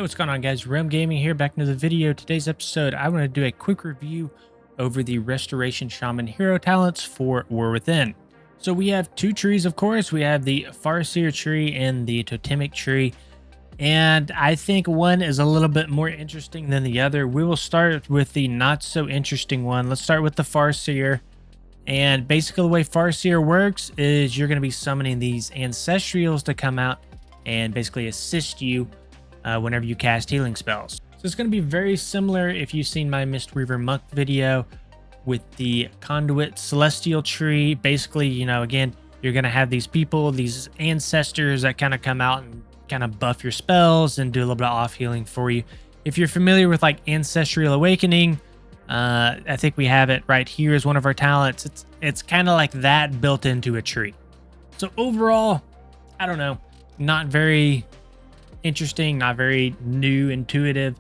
What's going on, guys? Realm Gaming here, back into the video. Today's episode, I want to do a quick review over the Restoration Shaman hero talents for War Within. So we have two trees, of course. We have the Farseer tree and the Totemic tree, and I think one is a little bit more interesting than the other. We will start with the not so interesting one. Let's start with the Farseer. And basically the way Farseer works is you're going to be summoning these ancestrals to come out and basically assist you whenever you cast healing spells. So it's going to be very similar if you've seen my Mistweaver Monk video with the Conduit Celestial tree. Basically, you know, again, you're going to have these people, these ancestors that kind of come out and kind of buff your spells and do a little bit of off healing for you. If you're familiar with like Ancestral Awakening, I think we have it right here as one of our talents. It's kind of like that built into a tree. So overall, I don't know, not very interesting, not very new, intuitive,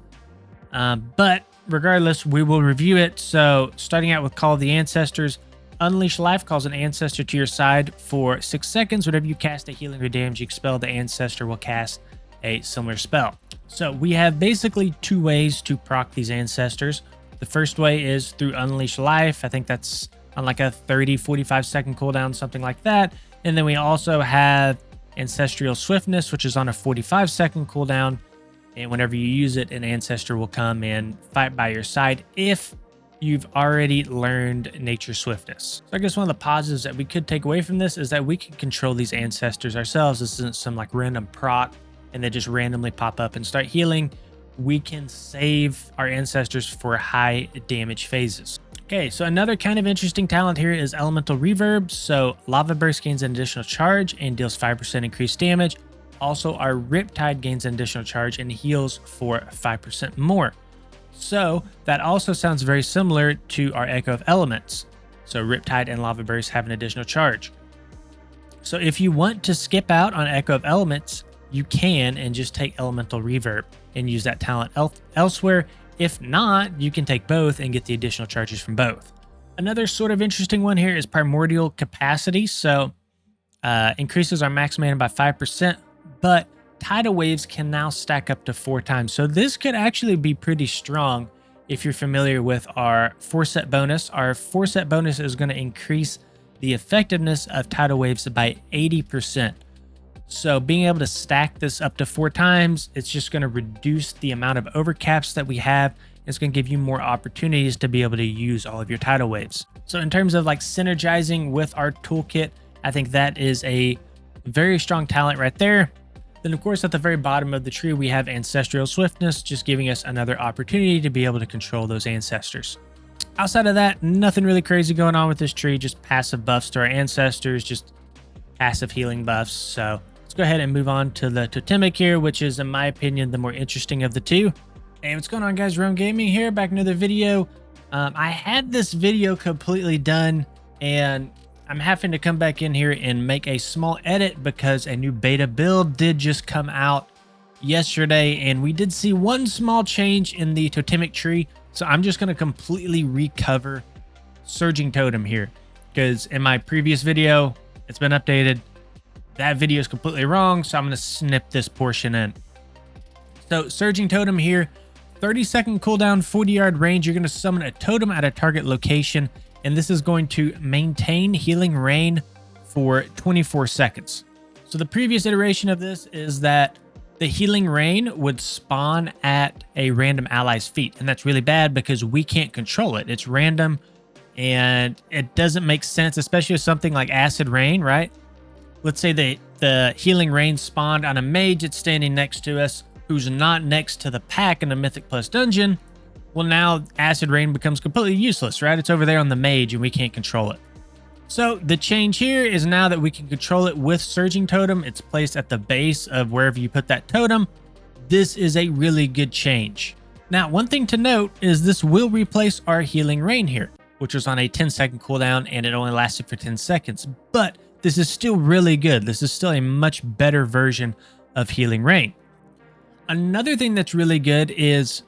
but regardless, we will review it. So starting out with Call of the Ancestors, Unleash Life calls an ancestor to your side for 6 seconds. Whenever you cast a healing or damaging spell, the ancestor will cast a similar spell. So we have basically two ways to proc these ancestors. The first way is through Unleash Life. I think that's on like a 30-45 second cooldown, something like that. And then we also have Ancestral Swiftness, which is on a 45 second cooldown, and whenever you use it, an ancestor will come and fight by your side if you've already learned Nature Swiftness. So I guess one of the positives that we could take away from this is that we can control these ancestors ourselves. This isn't some like random proc and they just randomly pop up and start healing. We can save our ancestors for high damage phases. Okay, so another kind of interesting talent here is Elemental Reverb. So Lava Burst gains an additional charge and deals 5% increased damage. Also, our Riptide gains an additional charge and heals for 5% more. So that also sounds very similar to our Echo of Elements. So Riptide and Lava Burst have an additional charge. So if you want to skip out on Echo of Elements, you can and just take Elemental Reverb and use that talent elsewhere. If not, you can take both and get the additional charges from both. Another sort of interesting one here is Primordial Capacity. So increases our max mana by 5%, but tidal waves can now stack up to 4 times. So this could actually be pretty strong if you're familiar with our Forset bonus. Our Forset bonus is going to increase the effectiveness of tidal waves by 80%. So being able to stack this up to 4 times, it's just going to reduce the amount of overcaps that we have. It's going to give you more opportunities to be able to use all of your tidal waves. So in terms of like synergizing with our toolkit, I think that is a very strong talent right there. Then of course, at the very bottom of the tree, we have Ancestral Swiftness, just giving us another opportunity to be able to control those ancestors. Outside of that, nothing really crazy going on with this tree, just passive buffs to our ancestors, just passive healing buffs. So let's go ahead and move on to the Totemic here, which is, in my opinion, the more interesting of the two. Hey, what's going on, guys? Realm Gaming here, back in another video. I had this video completely done, and I'm having to come back in here and make a small edit because a new beta build did just come out yesterday, and we did see one small change in the Totemic tree. So I'm just going to completely recover Surging Totem here, because in my previous video, it's been updated. That video is completely wrong, so I'm going to snip this portion in. So Surging Totem here, 30-second cooldown, 40-yard range. You're going to summon a totem at a target location, and this is going to maintain Healing Rain for 24 seconds. So the previous iteration of this is that the Healing Rain would spawn at a random ally's feet, and that's really bad because we can't control it. It's random, and it doesn't make sense, especially with something like Acid Rain, right? Let's say the Healing Rain spawned on a mage that's standing next to us, who's not next to the pack in the Mythic Plus dungeon. Well, now Acid Rain becomes completely useless, right? It's over there on the mage and we can't control it. So the change here is now that we can control it with Surging Totem. It's placed at the base of wherever you put that totem. This is a really good change. Now, one thing to note is this will replace our Healing Rain here, which was on a 10-second cooldown and it only lasted for 10 seconds. But this is still really good. This is still a much better version of Healing Rain. Another thing that's really good is,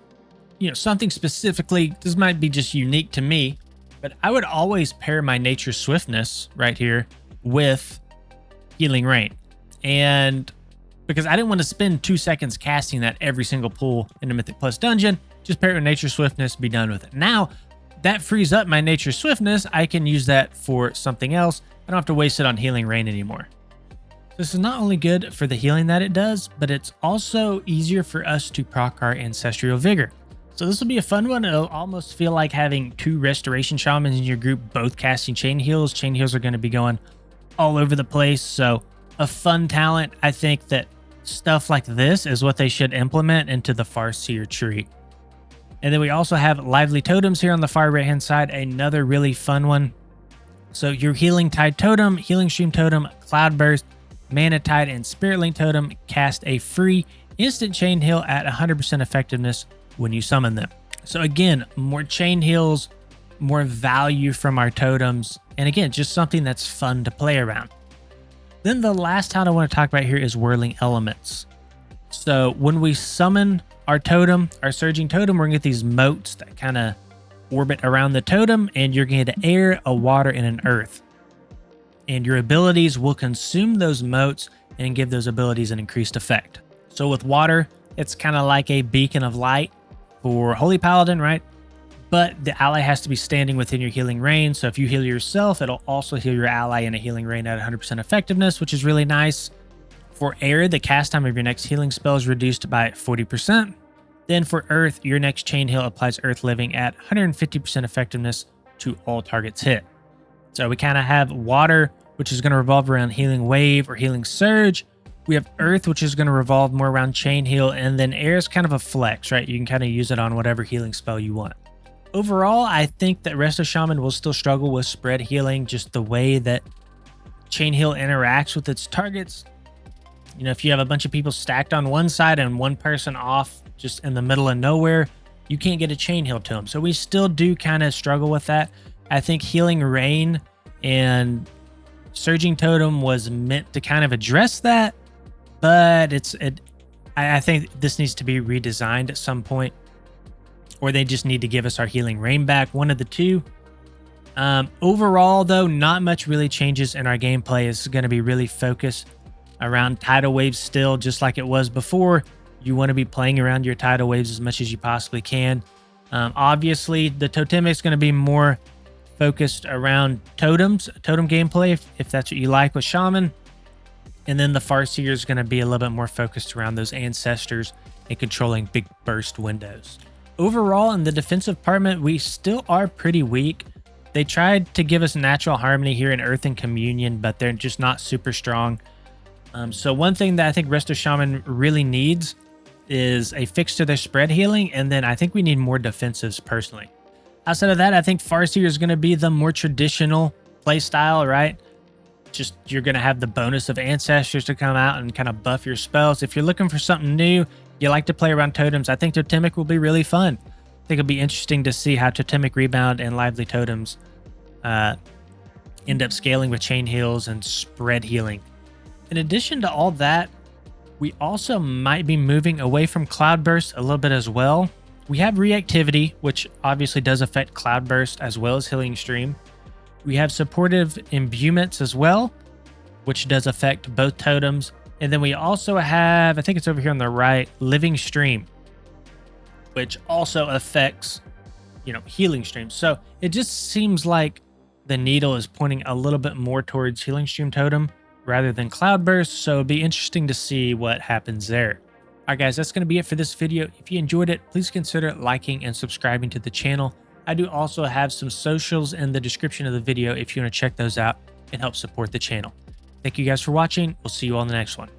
you know, something specifically, this might be just unique to me, but I would always pair my Nature Swiftness right here with Healing Rain. And because I didn't want to spend 2 seconds casting that every single pull in a Mythic Plus dungeon. Just pair it with Nature Swiftness, be done with it. Now, that frees up my Nature Swiftness. I can use that for something else. I don't have to waste it on Healing Rain anymore. This is not only good for the healing that it does, but it's also easier for us to proc our Ancestral Vigor. So this will be a fun one. It'll almost feel like having 2 Restoration Shamans in your group, both casting Chain Heals. Chain Heals are going to be going all over the place. So a fun talent. I think that stuff like this is what they should implement into the Farseer tree. And then we also have Lively Totems here on the far right-hand side, another really fun one. So your Healing Tide Totem, Healing Stream Totem, Cloudburst, Mana Tide, and Spirit Link Totem cast a free instant Chain Heal at 100% effectiveness when you summon them. So again, more Chain Heals, more value from our totems, and again, just something that's fun to play around. Then the last talent I want to talk about here is Whirling Elements. So when we summon our totem, our Surging Totem, we're going to get these motes that kind of orbit around the totem, and you're going to get an air, a water, and an earth. And your abilities will consume those motes and give those abilities an increased effect. So with water, it's kind of like a beacon of light for Holy Paladin, right? But the ally has to be standing within your Healing Rain. So if you heal yourself, it'll also heal your ally in a Healing Rain at 100% effectiveness, which is really nice. For air, the cast time of your next healing spell is reduced by 40%. Then for earth, your next Chain Heal applies Earth Living at 150% effectiveness to all targets hit. So we kind of have water, which is going to revolve around Healing Wave or Healing Surge. We have earth, which is going to revolve more around Chain Heal. And then air is kind of a flex, right? You can kind of use it on whatever healing spell you want. Overall, I think that Resto Shaman will still struggle with spread healing, just the way that Chain Heal interacts with its targets. You know, if you have a bunch of people stacked on one side and one person off just in the middle of nowhere, you can't get a Chain Heal to them. So we still do kind of struggle with that. I think Healing Rain and Surging Totem was meant to kind of address that, but I think this needs to be redesigned at some point, or they just need to give us our Healing Rain back, one of the two. Overall, though, not much really changes in our gameplay. It's going to be really focused around tidal waves still, just like it was before. You want to be playing around your tidal waves as much as you possibly can. Obviously, the Totemic is going to be more focused around totems, totem gameplay, if that's what you like with Shaman. And then the Farseer is going to be a little bit more focused around those ancestors and controlling big burst windows. Overall, in the defensive department, we still are pretty weak. They tried to give us natural harmony here in Earth and Communion, but they're just not super strong. So one thing that I think Resto Shaman really needs is a fix to their spread healing, and then I think we need more defensives personally. Outside of that, I think Farseer is going to be the more traditional play style, right? Just you're going to have the bonus of ancestors to come out and kind of buff your spells. If you're looking for something new, you like to play around totems, I think Totemic will be really fun. I think it'll be interesting to see how Totemic Rebound and Lively Totems end up scaling with Chain Heals and spread healing. In addition to all that, we also might be moving away from Cloudburst a little bit as well. We have Reactivity, which obviously does affect Cloudburst as well as Healing Stream. We have Supportive Imbuements as well, which does affect both totems. And then we also have, I think it's over here on the right, Living Stream, which also affects, Healing Stream. So it just seems like the needle is pointing a little bit more towards Healing Stream Totem rather than Cloudburst. So it'd be interesting to see what happens there. All right, guys, that's going to be it for this video. If you enjoyed it, please consider liking and subscribing to the channel. I do also have some socials in the description of the video if you want to check those out and help support the channel. Thank you guys for watching. We'll see you all in the next one.